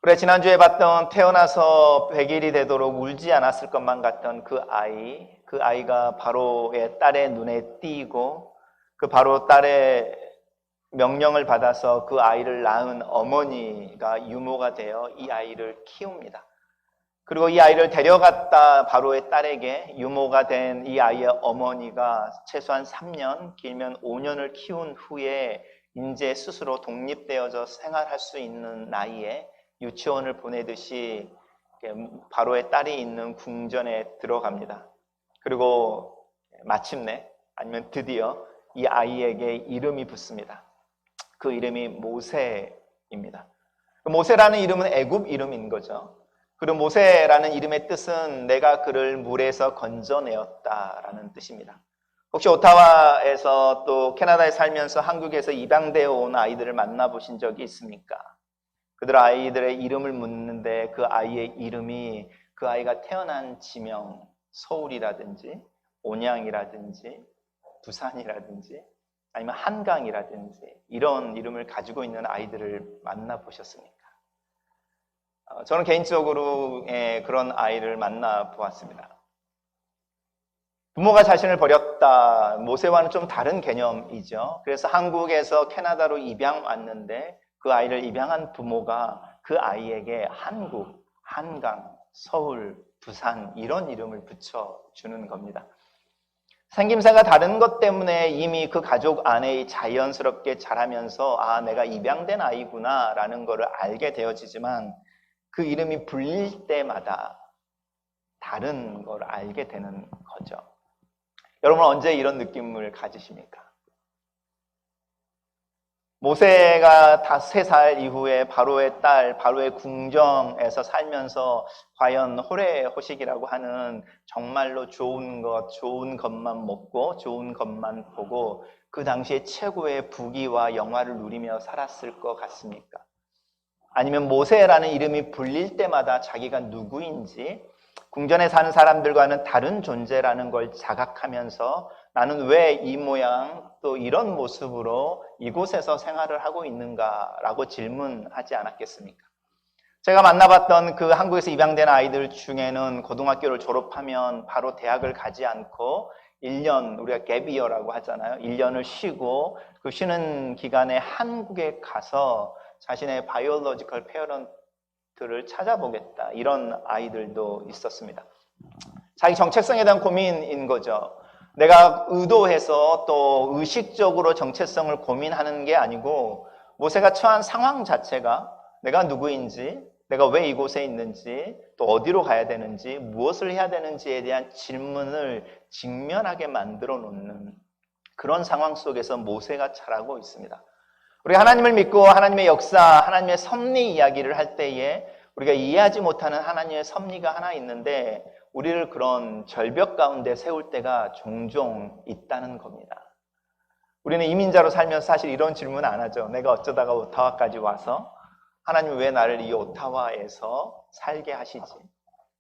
그래, 지난주에 봤던 태어나서 100일이 되도록 울지 않았을 것만 같던 그 아이가 바로의 딸의 눈에 띄고 그 바로 딸의 명령을 받아서 그 아이를 낳은 어머니가 유모가 되어 이 아이를 키웁니다. 그리고 이 아이를 데려갔다 바로의 딸에게 유모가 된 이 아이의 어머니가 최소한 3년, 길면 5년을 키운 후에 이제 스스로 독립되어서 생활할 수 있는 나이에 유치원을 보내듯이 바로의 딸이 있는 궁전에 들어갑니다. 그리고 마침내 아니면 드디어 이 아이에게 이름이 붙습니다. 그 이름이 모세입니다. 모세라는 이름은 애굽 이름인 거죠. 그리고 모세라는 이름의 뜻은 내가 그를 물에서 건져내었다라는 뜻입니다. 혹시 오타와에서 또 캐나다에 살면서 한국에서 입양되어 온 아이들을 만나보신 적이 있습니까? 그들 아이들의 이름을 묻는데 그 아이의 이름이 그 아이가 태어난 지명, 서울이라든지 온양이라든지 부산이라든지 아니면 한강이라든지 이런 이름을 가지고 있는 아이들을 만나보셨습니까? 저는 개인적으로 그런 아이를 만나보았습니다. 부모가 자신을 버렸다, 모세와는 좀 다른 개념이죠. 그래서 한국에서 캐나다로 입양 왔는데 그 아이를 입양한 부모가 그 아이에게 한국, 한강, 서울, 부산 이런 이름을 붙여주는 겁니다. 생김새가 다른 것 때문에 이미 그 가족 안에 자연스럽게 자라면서 아, 내가 입양된 아이구나 라는 것을 알게 되어지지만 그 이름이 불릴 때마다 다른 걸 알게 되는 거죠. 여러분 언제 이런 느낌을 가지십니까? 모세가 3살 이후에 바로의 딸, 바로의 궁정에서 살면서 과연 호레호식이라고 하는 정말로 좋은 것만 먹고 좋은 것만 보고 그 당시에 최고의 부귀와 영화를 누리며 살았을 것 같습니까? 아니면 모세라는 이름이 불릴 때마다 자기가 누구인지 궁전에 사는 사람들과는 다른 존재라는 걸 자각하면서 나는 왜 이 모양 또 이런 모습으로 이곳에서 생활을 하고 있는가라고 질문하지 않았겠습니까? 제가 만나봤던 그 한국에서 입양된 아이들 중에는 고등학교를 졸업하면 바로 대학을 가지 않고 1년, 우리가 갭이어라고 하잖아요. 1년을 쉬고 그 쉬는 기간에 한국에 가서 자신의 바이올로지컬 페어런트를 찾아보겠다. 이런 아이들도 있었습니다. 자기 정체성에 대한 고민인 거죠. 내가 의도해서 또 의식적으로 정체성을 고민하는 게 아니고 모세가 처한 상황 자체가 내가 누구인지, 내가 왜 이곳에 있는지, 또 어디로 가야 되는지, 무엇을 해야 되는지에 대한 질문을 직면하게 만들어 놓는 그런 상황 속에서 모세가 자라고 있습니다. 우리가 하나님을 믿고 하나님의 역사, 하나님의 섭리 이야기를 할 때에 우리가 이해하지 못하는 하나님의 섭리가 하나 있는데 우리를 그런 절벽 가운데 세울 때가 종종 있다는 겁니다. 우리는 이민자로 살면서 사실 이런 질문 안 하죠. 내가 어쩌다가 오타와까지 와서 하나님 왜 나를 이 오타와에서 살게 하시지?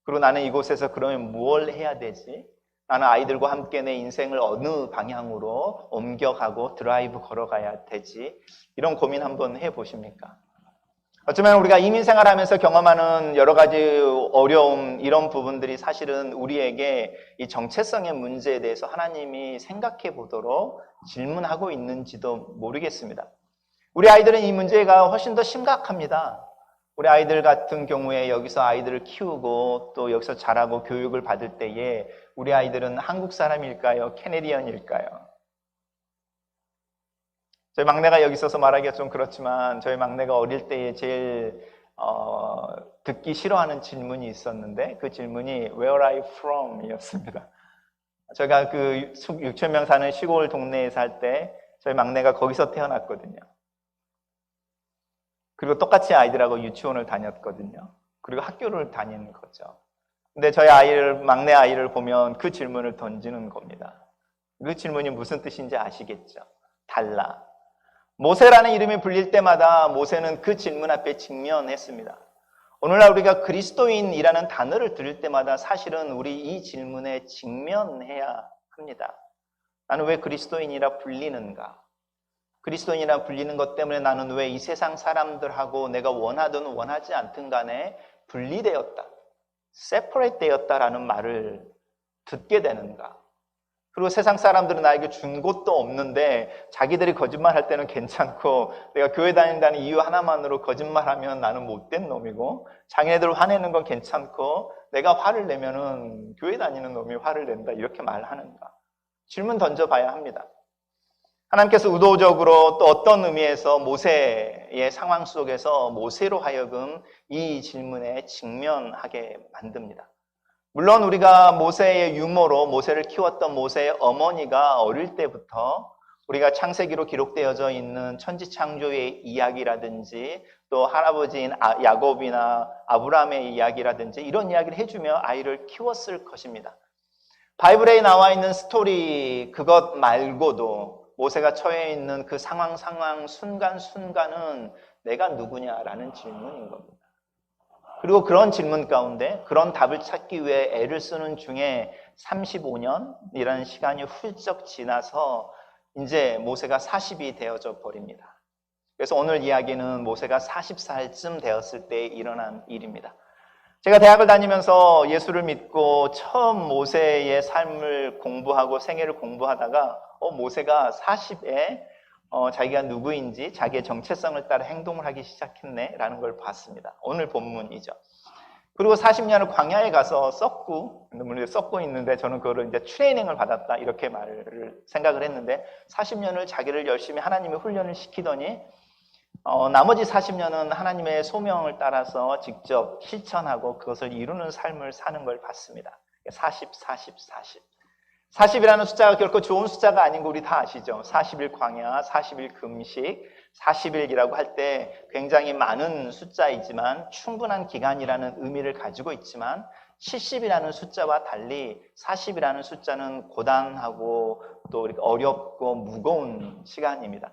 그리고 나는 이곳에서 그러면 무엇을 해야 되지? 나는 아이들과 함께 내 인생을 어느 방향으로 옮겨가고 드라이브 걸어가야 되지? 이런 고민 한번 해보십니까? 어쩌면 우리가 이민 생활하면서 경험하는 여러 가지 어려움, 이런 부분들이 사실은 우리에게 이 정체성의 문제에 대해서 하나님이 생각해 보도록 질문하고 있는지도 모르겠습니다. 우리 아이들은 이 문제가 훨씬 더 심각합니다. 우리 아이들 같은 경우에 여기서 아이들을 키우고 또 여기서 자라고 교육을 받을 때에 우리 아이들은 한국 사람일까요? 캐네디언일까요? 저희 막내가 여기 있어서 말하기가 좀 그렇지만 저희 막내가 어릴 때에 제일 듣기 싫어하는 질문이 있었는데 그 질문이 Where are you from? 이었습니다. 제가 그 6,000명 사는 시골 동네에 살 때 저희 막내가 거기서 태어났거든요. 그리고 똑같이 아이들하고 유치원을 다녔거든요. 그리고 학교를 다니는 거죠. 근데 저희 막내 아이를 보면 그 질문을 던지는 겁니다. 그 질문이 무슨 뜻인지 아시겠죠? 달라. 모세라는 이름이 불릴 때마다 모세는 그 질문 앞에 직면했습니다. 오늘날 우리가 그리스도인이라는 단어를 들을 때마다 사실은 우리 이 질문에 직면해야 합니다. 나는 왜 그리스도인이라 불리는가? 그리스도인이라 불리는 것 때문에 나는 왜 이 세상 사람들하고 내가 원하든 원하지 않든 간에 분리되었다, separate 되었다라는 말을 듣게 되는가? 그리고 세상 사람들은 나에게 준 것도 없는데 자기들이 거짓말할 때는 괜찮고 내가 교회 다닌다는 이유 하나만으로 거짓말하면 나는 못된 놈이고 자기네들 화내는 건 괜찮고 내가 화를 내면은 교회 다니는 놈이 화를 낸다 이렇게 말하는가? 질문 던져봐야 합니다. 하나님께서 의도적으로 또 어떤 의미에서 모세의 상황 속에서 모세로 하여금 이 질문에 직면하게 만듭니다. 물론 우리가 모세의 유모로 모세를 키웠던 모세의 어머니가 어릴 때부터 우리가 창세기로 기록되어져 있는 천지창조의 이야기라든지 또 할아버지인 야곱이나 아브라함의 이야기라든지 이런 이야기를 해주며 아이를 키웠을 것입니다. 바이블에 나와 있는 스토리 그것 말고도 모세가 처해 있는 그 상황 순간순간은 내가 누구냐라는 질문인 겁니다. 그리고 그런 질문 가운데 그런 답을 찾기 위해 애를 쓰는 중에 35년이라는 시간이 훌쩍 지나서 이제 모세가 40이 되어져 버립니다. 그래서 오늘 이야기는 모세가 40살쯤 되었을 때 일어난 일입니다. 제가 대학을 다니면서 예수를 믿고 처음 모세의 삶을 공부하고 생애를 공부하다가 모세가 40에 자기가 누구인지 자기의 정체성을 따라 행동을 하기 시작했네 라는 걸 봤습니다. 오늘 본문이죠. 그리고 40년을 광야에 가서 썩고 있는데 저는 그거를 이제 트레이닝을 받았다 이렇게 생각을 했는데 40년을 자기를 열심히 하나님의 훈련을 시키더니 나머지 40년은 하나님의 소명을 따라서 직접 실천하고 그것을 이루는 삶을 사는 걸 봤습니다. 40. 40이라는 숫자가 결코 좋은 숫자가 아닌 거 우리 다 아시죠? 40일 광야, 40일 금식, 40일이라고 할 때 굉장히 많은 숫자이지만 충분한 기간이라는 의미를 가지고 있지만 70이라는 숫자와 달리 40이라는 숫자는 고단하고 또 어렵고 무거운 시간입니다.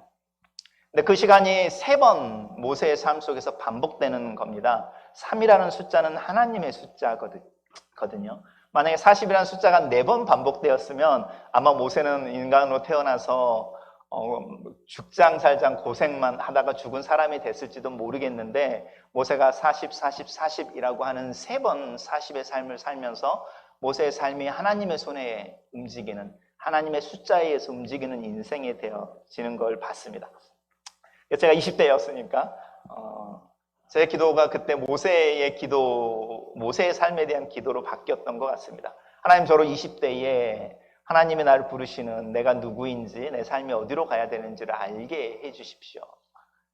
근데 그 시간이 3번 모세의 삶 속에서 반복되는 겁니다. 3이라는 숫자는 하나님의 숫자거든요. 만약에 40이라는 숫자가 4번 반복되었으면 아마 모세는 인간으로 태어나서 죽장 살장 고생만 하다가 죽은 사람이 됐을지도 모르겠는데 모세가 40이라고 하는 3번 40의 삶을 살면서 모세의 삶이 하나님의 손에 움직이는 하나님의 숫자에 의해서 움직이는 인생이 되어지는 걸 봤습니다. 제가 20대였으니까 제 기도가 그때 모세의 삶에 대한 기도로 바뀌었던 것 같습니다. 하나님 저로 20대에 하나님이 나를 부르시는 내가 누구인지 내 삶이 어디로 가야 되는지를 알게 해주십시오.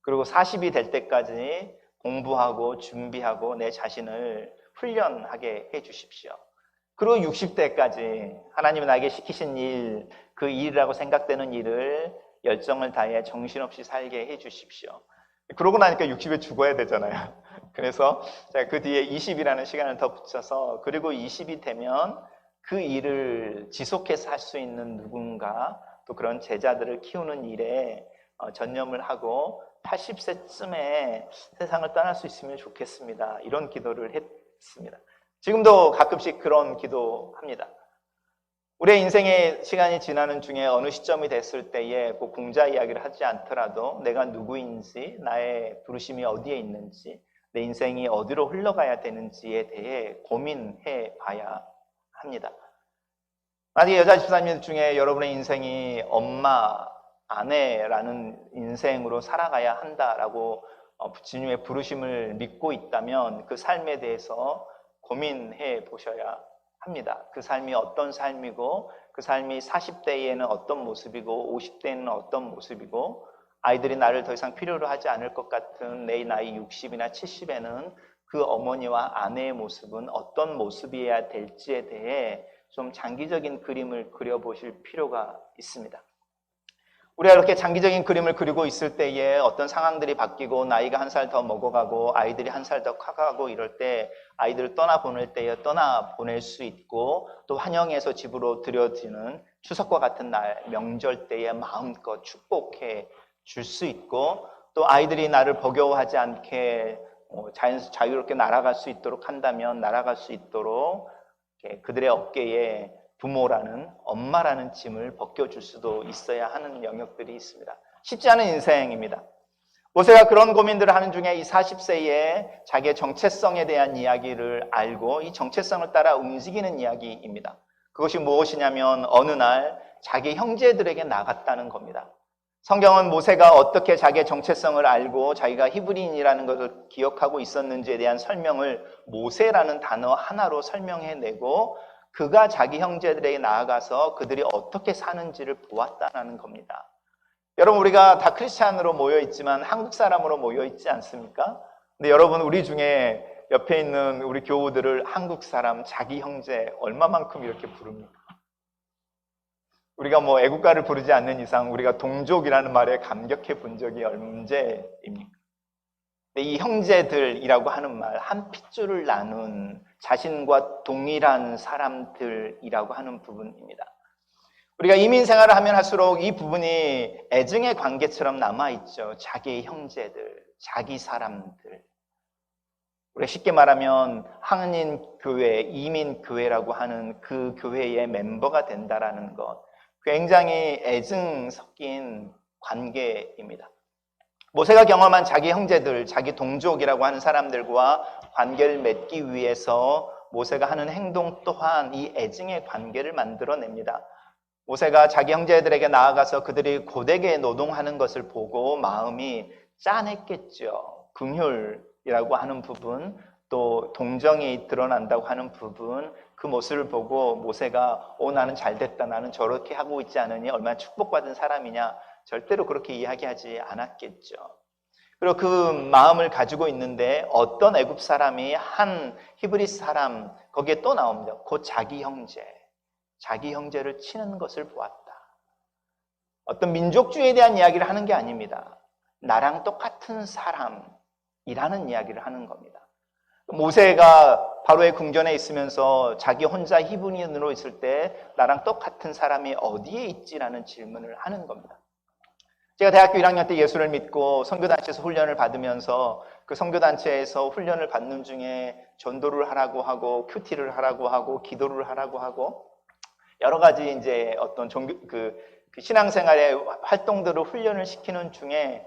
그리고 40이 될 때까지 공부하고 준비하고 내 자신을 훈련하게 해주십시오. 그리고 60대까지 하나님이 나에게 시키신 일, 그 일이라고 생각되는 일을 열정을 다해 정신없이 살게 해주십시오. 그러고 나니까 60에 죽어야 되잖아요. 그래서 제가 그 뒤에 20이라는 시간을 더 붙여서 그리고 20이 되면 그 일을 지속해서 할 수 있는 누군가 또 그런 제자들을 키우는 일에 전념을 하고 80세쯤에 세상을 떠날 수 있으면 좋겠습니다. 이런 기도를 했습니다. 지금도 가끔씩 그런 기도합니다. 우리의 인생의 시간이 지나는 중에 어느 시점이 됐을 때에 꼭 공자 이야기를 하지 않더라도 내가 누구인지 나의 부르심이 어디에 있는지 내 인생이 어디로 흘러가야 되는지에 대해 고민해 봐야 합니다. 만약에 여자 집사님 중에 여러분의 인생이 엄마, 아내라는 인생으로 살아가야 한다라고 주님의 부르심을 믿고 있다면 그 삶에 대해서 고민해 보셔야 합니다. 그 삶이 어떤 삶이고 그 삶이 40대에는 어떤 모습이고 50대에는 어떤 모습이고 아이들이 나를 더 이상 필요로 하지 않을 것 같은 내 나이 60이나 70에는 그 어머니와 아내의 모습은 어떤 모습이어야 될지에 대해 좀 장기적인 그림을 그려보실 필요가 있습니다. 우리가 이렇게 장기적인 그림을 그리고 있을 때에 어떤 상황들이 바뀌고 나이가 한 살 더 먹어가고 아이들이 한 살 더 커가고 이럴 때 아이들을 떠나보낼 때에 떠나보낼 수 있고 또 환영해서 집으로 들여지는 추석과 같은 날 명절 때에 마음껏 축복해 줄 수 있고 또 아이들이 나를 버거워하지 않게 자유롭게 날아갈 수 있도록 한다면 날아갈 수 있도록 그들의 어깨에 부모라는 엄마라는 짐을 벗겨줄 수도 있어야 하는 영역들이 있습니다. 쉽지 않은 인생입니다. 모세가 그런 고민들을 하는 중에 이 40세에 자기의 정체성에 대한 이야기를 알고 이 정체성을 따라 움직이는 이야기입니다. 그것이 무엇이냐면 어느 날 자기 형제들에게 나갔다는 겁니다. 성경은 모세가 어떻게 자기의 정체성을 알고 자기가 히브리인이라는 것을 기억하고 있었는지에 대한 설명을 모세라는 단어 하나로 설명해내고 그가 자기 형제들에게 나아가서 그들이 어떻게 사는지를 보았다는 겁니다. 여러분, 우리가 다 크리스찬으로 모여 있지만 한국 사람으로 모여 있지 않습니까? 근데 여러분, 우리 중에 옆에 있는 우리 교우들을 한국 사람, 자기 형제 얼마만큼 이렇게 부릅니까? 우리가 뭐 애국가를 부르지 않는 이상 우리가 동족이라는 말에 감격해 본 적이 언제입니까? 이 형제들이라고 하는 말, 한 핏줄을 나눈 자신과 동일한 사람들이라고 하는 부분입니다. 우리가 이민 생활을 하면 할수록 이 부분이 애증의 관계처럼 남아있죠. 자기의 형제들, 자기 사람들. 우리가 쉽게 말하면 한인교회, 이민교회라고 하는 그 교회의 멤버가 된다라는 것. 굉장히 애증 섞인 관계입니다. 모세가 경험한 자기 형제들, 자기 동족이라고 하는 사람들과 관계를 맺기 위해서 모세가 하는 행동 또한 이 애증의 관계를 만들어냅니다. 모세가 자기 형제들에게 나아가서 그들이 고되게 노동하는 것을 보고 마음이 짠했겠죠. 긍휼이라고 하는 부분, 또 동정이 드러난다고 하는 부분, 그 모습을 보고 모세가 나는 잘됐다, 나는 저렇게 하고 있지 않으니 얼마나 축복받은 사람이냐, 절대로 그렇게 이야기하지 않았겠죠. 그리고 그 마음을 가지고 있는데 어떤 애굽 사람이 한 히브리 사람, 거기에 또 나옵니다. 곧 자기 형제를 치는 것을 보았다. 어떤 민족주의에 대한 이야기를 하는 게 아닙니다. 나랑 똑같은 사람이라는 이야기를 하는 겁니다. 모세가 바로의 궁전에 있으면서 자기 혼자 히브리인으로 있을 때 나랑 똑같은 사람이 어디에 있지라는 질문을 하는 겁니다. 제가 대학교 1학년 때 예수를 믿고 선교단체에서 훈련을 받으면서 그 선교단체에서 훈련을 받는 중에 전도를 하라고 하고 큐티를 하라고 하고 기도를 하라고 하고 여러 가지 이제 어떤 그 신앙생활의 활동들을 훈련을 시키는 중에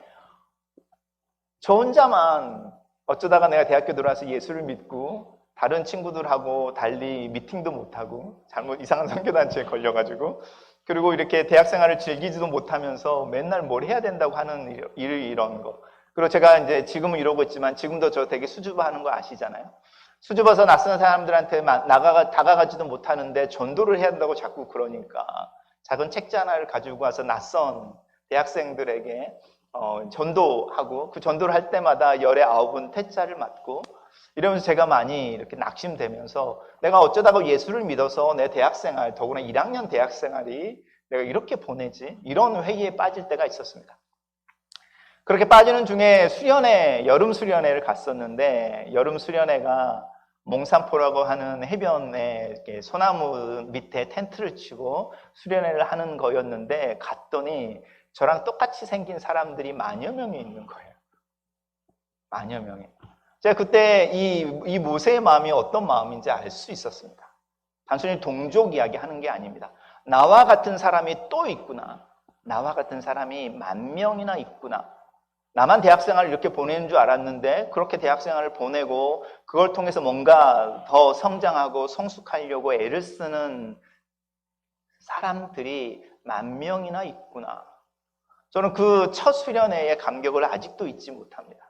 저 혼자만 어쩌다가 내가 대학교 들어와서 예수를 믿고 다른 친구들하고 달리 미팅도 못하고 잘못 이상한 선교단체에 걸려가지고 그리고 이렇게 대학생활을 즐기지도 못하면서 맨날 뭘 해야 된다고 하는 이런 거. 그리고 제가 이제 지금은 이러고 있지만 지금도 저 되게 수줍어하는 거 아시잖아요. 수줍어서 낯선 사람들한테 다가가지도 못하는데 전도를 해야 한다고 자꾸 그러니까 작은 책자 하나를 가지고 와서 낯선 대학생들에게 전도하고 그 전도를 할 때마다 열의 9은 태자를 맞고 이러면서 제가 많이 이렇게 낙심되면서 내가 어쩌다가 예수를 믿어서 내 대학생활, 더구나 1학년 대학생활이 내가 이렇게 보내지? 이런 회의에 빠질 때가 있었습니다. 그렇게 빠지는 중에 여름 수련회를 갔었는데 여름 수련회가 몽산포라고 하는 해변에 이렇게 소나무 밑에 텐트를 치고 수련회를 하는 거였는데 갔더니 저랑 똑같이 생긴 사람들이 만여 명이 있는 거예요. 만여 명이. 제가 그때 이 모세의 마음이 어떤 마음인지 알 수 있었습니다. 단순히 동족 이야기 하는 게 아닙니다. 나와 같은 사람이 또 있구나. 나와 같은 사람이 10,000명이나 있구나. 나만 대학생활을 이렇게 보내는 줄 알았는데 그렇게 대학생활을 보내고 그걸 통해서 뭔가 더 성장하고 성숙하려고 애를 쓰는 사람들이 10,000명이나 있구나. 저는 그 첫 수련회의 감격을 아직도 잊지 못합니다.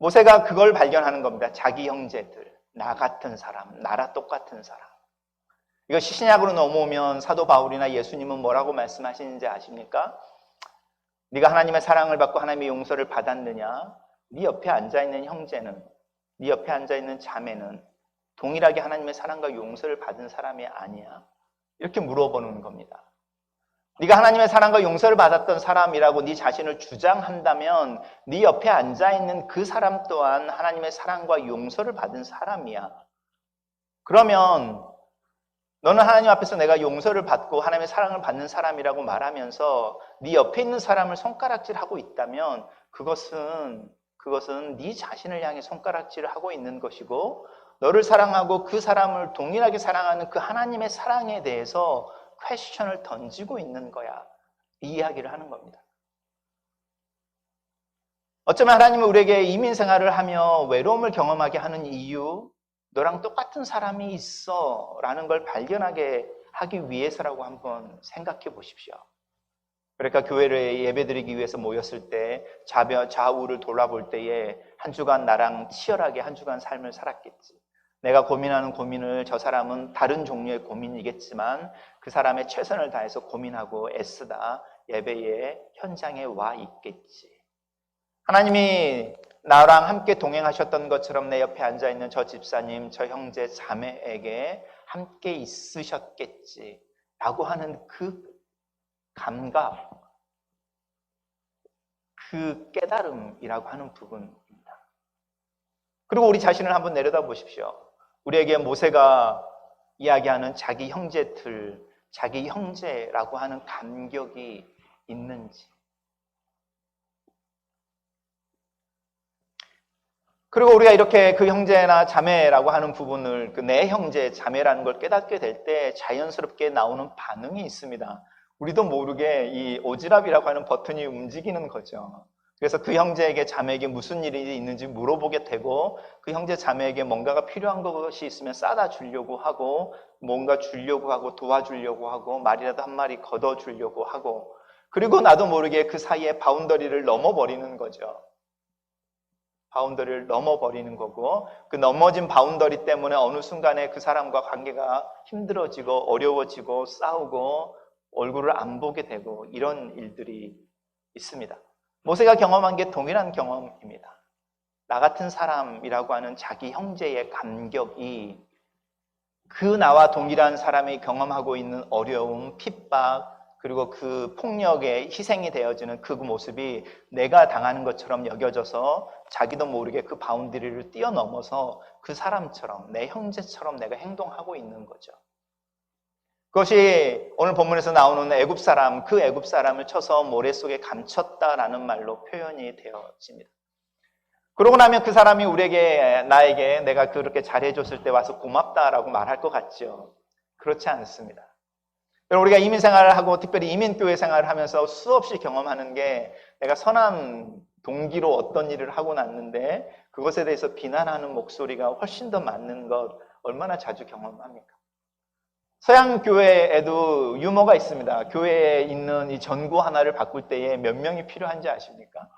모세가 그걸 발견하는 겁니다. 자기 형제들, 나 같은 사람, 나라 똑같은 사람. 이거 신약으로 넘어오면 사도 바울이나 예수님은 뭐라고 말씀하시는지 아십니까? 네가 하나님의 사랑을 받고 하나님의 용서를 받았느냐? 네 옆에 앉아있는 형제는, 네 옆에 앉아있는 자매는 동일하게 하나님의 사랑과 용서를 받은 사람이 아니야? 이렇게 물어보는 겁니다. 네가 하나님의 사랑과 용서를 받았던 사람이라고 네 자신을 주장한다면 네 옆에 앉아있는 그 사람 또한 하나님의 사랑과 용서를 받은 사람이야. 그러면 너는 하나님 앞에서 내가 용서를 받고 하나님의 사랑을 받는 사람이라고 말하면서 네 옆에 있는 사람을 손가락질하고 있다면 그것은 네 자신을 향해 손가락질을 하고 있는 것이고 너를 사랑하고 그 사람을 동일하게 사랑하는 그 하나님의 사랑에 대해서 퀘스천을 던지고 있는 거야. 이 이야기를 하는 겁니다. 어쩌면 하나님은 우리에게 이민 생활을 하며 외로움을 경험하게 하는 이유, 너랑 똑같은 사람이 있어 라는 걸 발견하게 하기 위해서라고 한번 생각해 보십시오. 그러니까 교회를 예배드리기 위해서 모였을 때 좌우를 돌아볼 때에 한 주간 나랑 치열하게 한 주간 삶을 살았겠지. 내가 고민하는 고민을 저 사람은 다른 종류의 고민이겠지만 그 사람의 최선을 다해서 고민하고 애쓰다 예배의 현장에 와 있겠지. 하나님이 나랑 함께 동행하셨던 것처럼 내 옆에 앉아있는 저 집사님, 저 형제, 자매에게 함께 있으셨겠지 라고 하는 그 감각, 그 깨달음이라고 하는 부분입니다. 그리고 우리 자신을 한번 내려다 보십시오. 우리에게 모세가 이야기하는 자기 형제들, 자기 형제라고 하는 감격이 있는지. 그리고 우리가 이렇게 그 형제나 자매라고 하는 부분을 그 내 형제, 자매라는 걸 깨닫게 될 때 자연스럽게 나오는 반응이 있습니다. 우리도 모르게 이 오지랖이라고 하는 버튼이 움직이는 거죠. 그래서 그 형제에게 자매에게 무슨 일이 있는지 물어보게 되고 그 형제 자매에게 뭔가가 필요한 것이 있으면 싸다 주려고 하고 뭔가 주려고 하고 도와주려고 하고 말이라도 한 마리 걷어주려고 하고 그리고 나도 모르게 그 사이에 바운더리를 넘어버리는 거죠. 바운더리를 넘어버리는 거고 그 넘어진 바운더리 때문에 어느 순간에 그 사람과 관계가 힘들어지고 어려워지고 싸우고 얼굴을 안 보게 되고 이런 일들이 있습니다. 모세가 경험한 게 동일한 경험입니다. 나 같은 사람이라고 하는 자기 형제의 감격이 그 나와 동일한 사람이 경험하고 있는 어려움, 핍박, 그리고 그 폭력에 희생이 되어지는 그 모습이 내가 당하는 것처럼 여겨져서 자기도 모르게 그 바운더리를 뛰어넘어서 그 사람처럼 내 형제처럼 내가 행동하고 있는 거죠. 그것이 오늘 본문에서 나오는 애굽 사람, 그 애굽 사람을 쳐서 모래 속에 감췄다라는 말로 표현이 되어집니다. 그러고 나면 그 사람이 나에게 내가 그렇게 잘해줬을 때 와서 고맙다라고 말할 것 같죠. 그렇지 않습니다. 우리가 이민 생활을 하고 특별히 이민교회 생활을 하면서 수없이 경험하는 게 내가 선한 동기로 어떤 일을 하고 났는데 그것에 대해서 비난하는 목소리가 훨씬 더 많은 것 얼마나 자주 경험합니까? 서양 교회에도 유머가 있습니다. 교회에 있는 이 전구 하나를 바꿀 때에 몇 명이 필요한지 아십니까?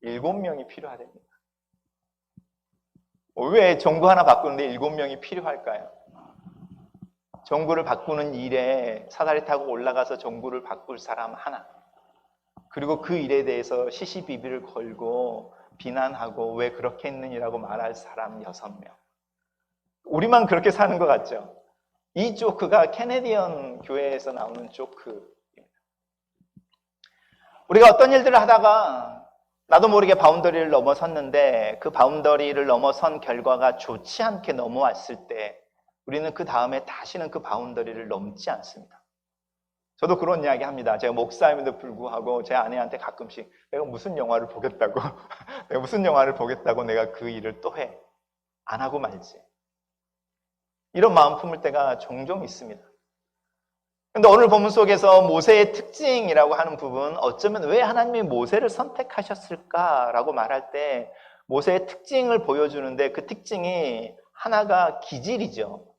7명이 필요하답니다. 왜 전구 하나 바꾸는데 7명이 필요할까요? 전구를 바꾸는 일에 사다리 타고 올라가서 전구를 바꿀 사람 하나, 그리고 그 일에 대해서 시시비비를 걸고 비난하고 왜 그렇게 했느냐고 말할 사람 6명. 우리만 그렇게 사는 것 같죠? 이 조크가 캐네디언 교회에서 나오는 조크입니다. 우리가 어떤 일들을 하다가 나도 모르게 바운더리를 넘어섰는데 그 바운더리를 넘어선 결과가 좋지 않게 넘어왔을 때 우리는 그 다음에 다시는 그 바운더리를 넘지 않습니다. 저도 그런 이야기 합니다. 제가 목사임에도 불구하고 제 아내한테 가끔씩 내가 무슨 영화를 보겠다고 내가 무슨 영화를 보겠다고 내가 그 일을 또 해. 안 하고 말지. 이런 마음 품을 때가 종종 있습니다. 그런데 오늘 본문 속에서 모세의 특징이라고 하는 부분, 어쩌면 왜 하나님이 모세를 선택하셨을까라고 말할 때 모세의 특징을 보여주는데 그 특징이 하나가 기질이죠.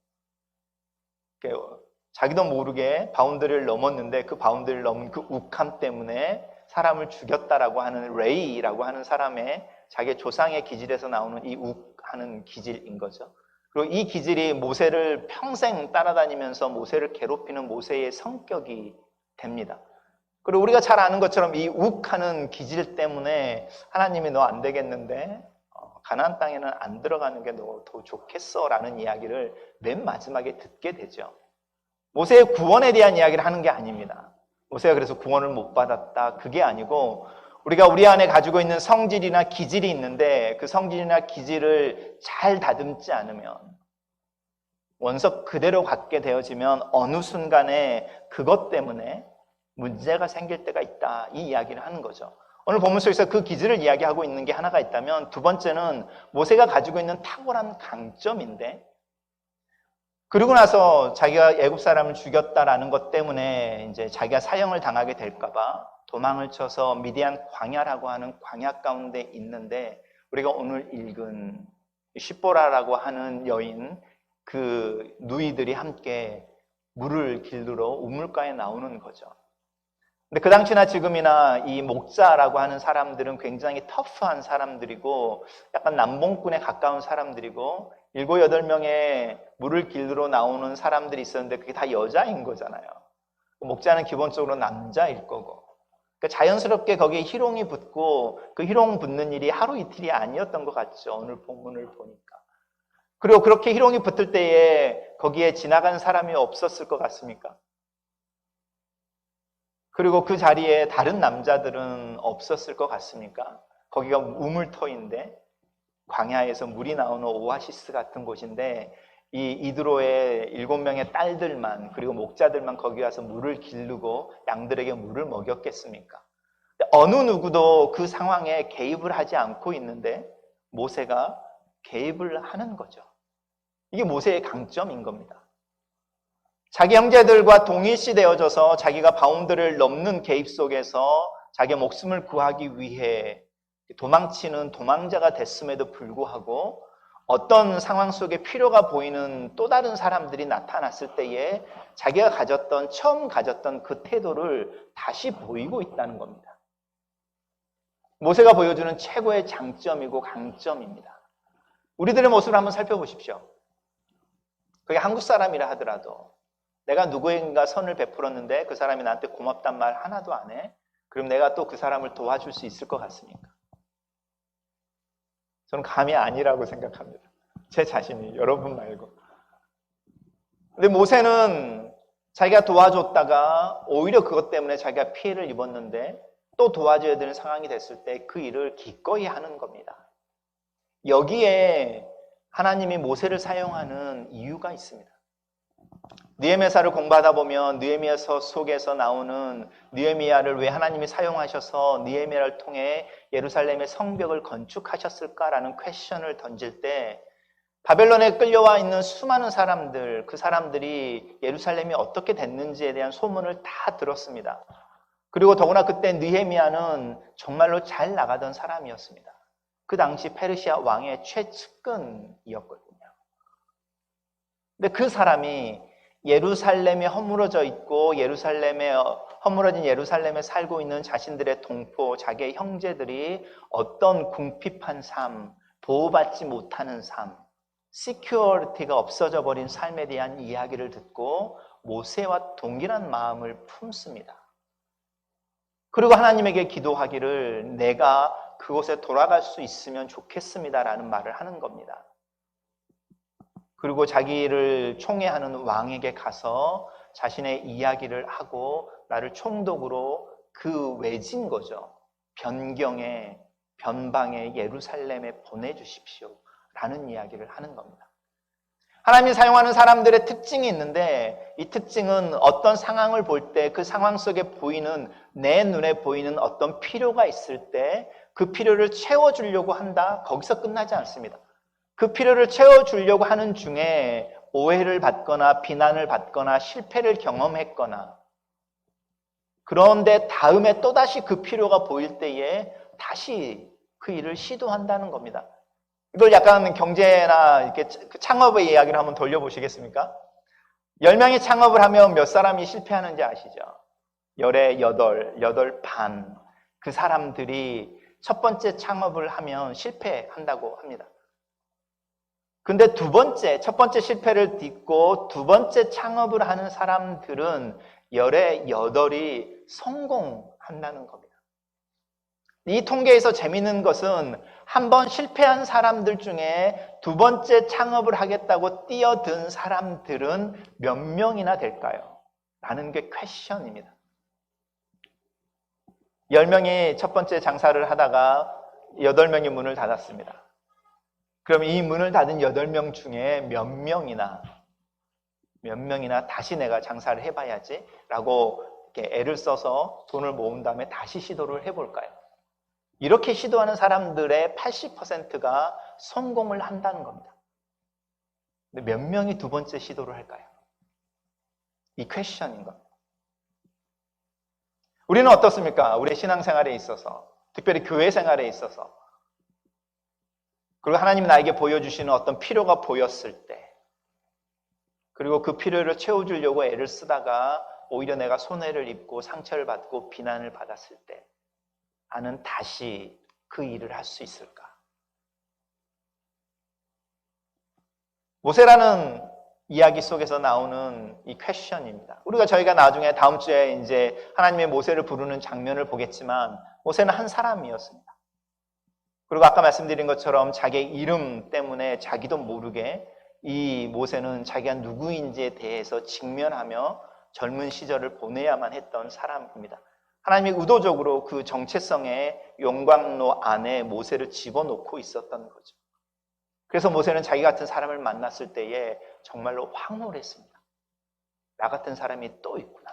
자기도 모르게 바운더리를 넘었는데 그 바운더리를 넘은 그 욱함 때문에 사람을 죽였다라고 하는 레이라고 하는 사람의 자기의 조상의 기질에서 나오는 이 욱하는 기질인 거죠. 그리고 이 기질이 모세를 평생 따라다니면서 모세를 괴롭히는 모세의 성격이 됩니다. 그리고 우리가 잘 아는 것처럼 이 욱하는 기질 때문에 하나님이 너 안 되겠는데 가나안 땅에는 안 들어가는 게 너 더 좋겠어 라는 이야기를 맨 마지막에 듣게 되죠. 모세의 구원에 대한 이야기를 하는 게 아닙니다. 모세가 그래서 구원을 못 받았다 그게 아니고 우리가 우리 안에 가지고 있는 성질이나 기질이 있는데 그 성질이나 기질을 잘 다듬지 않으면 원석 그대로 갖게 되어지면 어느 순간에 그것 때문에 문제가 생길 때가 있다 이 이야기를 하는 거죠. 오늘 본문 속에서 그 기질을 이야기하고 있는 게 하나가 있다면 두 번째는 모세가 가지고 있는 탁월한 강점인데 그리고 나서 자기가 애굽 사람을 죽였다라는 것 때문에 이제 자기가 사형을 당하게 될까봐 도망을 쳐서 미디안 광야라고 하는 광야 가운데 있는데, 우리가 오늘 읽은 십보라라고 하는 여인, 그 누이들이 함께 물을 길르러 우물가에 나오는 거죠. 근데 그 당시나 지금이나 이 목자라고 하는 사람들은 굉장히 터프한 사람들이고 약간 남봉꾼에 가까운 사람들이고, 7, 8명의 물을 길르러 나오는 사람들이 있었는데 그게 다 여자인 거잖아요. 목자는 기본적으로 남자일 거고, 그러니까 자연스럽게 거기에 희롱이 붙고 그 희롱 붙는 일이 하루 이틀이 아니었던 것 같죠, 오늘 본문을 보니까. 그리고 그렇게 희롱이 붙을 때에 거기에 지나가는 사람이 없었을 것 같습니까? 그리고 그 자리에 다른 남자들은 없었을 것 같습니까? 거기가 우물터인데, 광야에서 물이 나오는 오아시스 같은 곳인데, 이 이드로의 7명의 딸들만, 그리고 목자들만 거기 와서 물을 기르고 양들에게 물을 먹였겠습니까? 어느 누구도 그 상황에 개입을 하지 않고 있는데 모세가 개입을 하는 거죠. 이게 모세의 강점인 겁니다. 자기 형제들과 동일시되어져서 자기가 바운드를 넘는 개입 속에서 자기의 목숨을 구하기 위해 도망치는 도망자가 됐음에도 불구하고 어떤 상황 속에 필요가 보이는 또 다른 사람들이 나타났을 때에 자기가 처음 가졌던 그 태도를 다시 보이고 있다는 겁니다. 모세가 보여주는 최고의 장점이고 강점입니다. 우리들의 모습을 한번 살펴보십시오. 그게 한국 사람이라 하더라도 내가 누구인가 선을 베풀었는데 그 사람이 나한테 고맙단 말 하나도 안 해? 그럼 내가 또 그 사람을 도와줄 수 있을 것 같습니까? 저는 감히 아니라고 생각합니다. 제 자신이, 여러분 말고. 근데 모세는 자기가 도와줬다가 오히려 그것 때문에 자기가 피해를 입었는데 또 도와줘야 되는 상황이 됐을 때 그 일을 기꺼이 하는 겁니다. 여기에 하나님이 모세를 사용하는 이유가 있습니다. 느헤미야서를 공부하다 보면 느헤미야서 속에서 나오는 느헤미야를 왜 하나님이 사용하셔서 느헤미야를 통해 예루살렘의 성벽을 건축하셨을까라는 퀘스천을 던질 때, 바벨론에 끌려와 있는 수많은 사람들, 그 사람들이 예루살렘이 어떻게 됐는지에 대한 소문을 다 들었습니다. 그리고 더구나 그때 느헤미야는 정말로 잘 나가던 사람이었습니다. 그 당시 페르시아 왕의 최측근이었거든요. 근데 그 사람이 예루살렘이 허물어져 있고 허물어진 예루살렘에 살고 있는 자신들의 동포, 자기의 형제들이 어떤 궁핍한 삶, 보호받지 못하는 삶, 시큐어리티가 없어져 버린 삶에 대한 이야기를 듣고 모세와 동일한 마음을 품습니다. 그리고 하나님에게 기도하기를 내가 그곳에 돌아갈 수 있으면 좋겠습니다라는 말을 하는 겁니다. 그리고 자기를 총애하는 왕에게 가서 자신의 이야기를 하고 나를 총독으로 그 외진 거죠, 변방의 예루살렘에 보내주십시오 라는 이야기를 하는 겁니다. 하나님이 사용하는 사람들의 특징이 있는데, 이 특징은 어떤 상황을 볼 때 그 상황 속에 보이는, 내 눈에 보이는 어떤 필요가 있을 때 그 필요를 채워주려고 한다, 거기서 끝나지 않습니다. 그 필요를 채워주려고 하는 중에 오해를 받거나 비난을 받거나 실패를 경험했거나, 그런데 다음에 또다시 그 필요가 보일 때에 다시 그 일을 시도한다는 겁니다. 이걸 약간 경제나 이렇게 창업의 이야기를 한번 돌려보시겠습니까? 10명이 창업을 하면 몇 사람이 실패하는지 아시죠? 10에 8 반. 그 사람들이 첫 번째 창업을 하면 실패한다고 합니다. 근데 첫 번째 실패를 딛고 두 번째 창업을 하는 사람들은 10에 8이 성공한다는 겁니다. 이 통계에서 재미있는 것은 한 번 실패한 사람들 중에 두 번째 창업을 하겠다고 뛰어든 사람들은 몇 명이나 될까요? 라는 게 퀘스천입니다. 10명이 첫 번째 장사를 하다가 8명이 문을 닫았습니다. 그럼 이 문을 닫은 8명 중에 몇 명이나 다시 내가 장사를 해봐야지 라고 이렇게 애를 써서 돈을 모은 다음에 다시 시도를 해볼까요? 이렇게 시도하는 사람들의 80%가 성공을 한다는 겁니다. 근데 몇 명이 두 번째 시도를 할까요? 이 퀘스천인 겁니다. 우리는 어떻습니까? 우리의 신앙생활에 있어서, 특별히 교회 생활에 있어서, 그리고 하나님이 나에게 보여주시는 어떤 필요가 보였을 때, 그리고 그 필요를 채워주려고 애를 쓰다가 오히려 내가 손해를 입고 상처를 받고 비난을 받았을 때, 나는 다시 그 일을 할 수 있을까? 모세라는 이야기 속에서 나오는 이 퀘스천입니다. 저희가 나중에 다음 주에 이제 하나님의 모세를 부르는 장면을 보겠지만, 모세는 한 사람이었습니다. 그리고 아까 말씀드린 것처럼 자기의 이름 때문에 자기도 모르게 이 모세는 자기가 누구인지에 대해서 직면하며 젊은 시절을 보내야만 했던 사람입니다. 하나님이 의도적으로 그 정체성의 용광로 안에 모세를 집어넣고 있었던 거죠. 그래서 모세는 자기 같은 사람을 만났을 때에 정말로 황홀했습니다. 나 같은 사람이 또 있구나.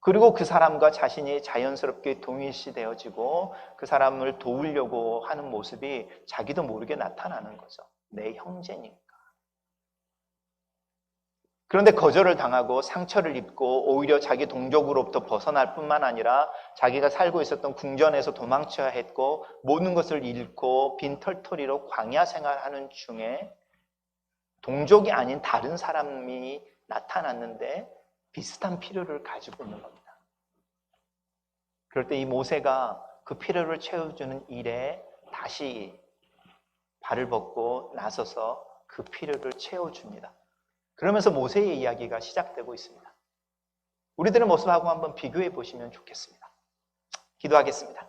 그리고 그 사람과 자신이 자연스럽게 동일시되어지고 그 사람을 도우려고 하는 모습이 자기도 모르게 나타나는 거죠. 내 형제니까. 그런데 거절을 당하고 상처를 입고 오히려 자기 동족으로부터 벗어날 뿐만 아니라 자기가 살고 있었던 궁전에서 도망쳐야 했고 모든 것을 잃고 빈털터리로 광야 생활하는 중에 동족이 아닌 다른 사람이 나타났는데 비슷한 필요를 가지고 있는 겁니다. 그럴 때 이 모세가 그 필요를 채워주는 일에 다시 발을 벗고 나서서 그 필요를 채워줍니다. 그러면서 모세의 이야기가 시작되고 있습니다. 우리들의 모습하고 한번 비교해 보시면 좋겠습니다. 기도하겠습니다.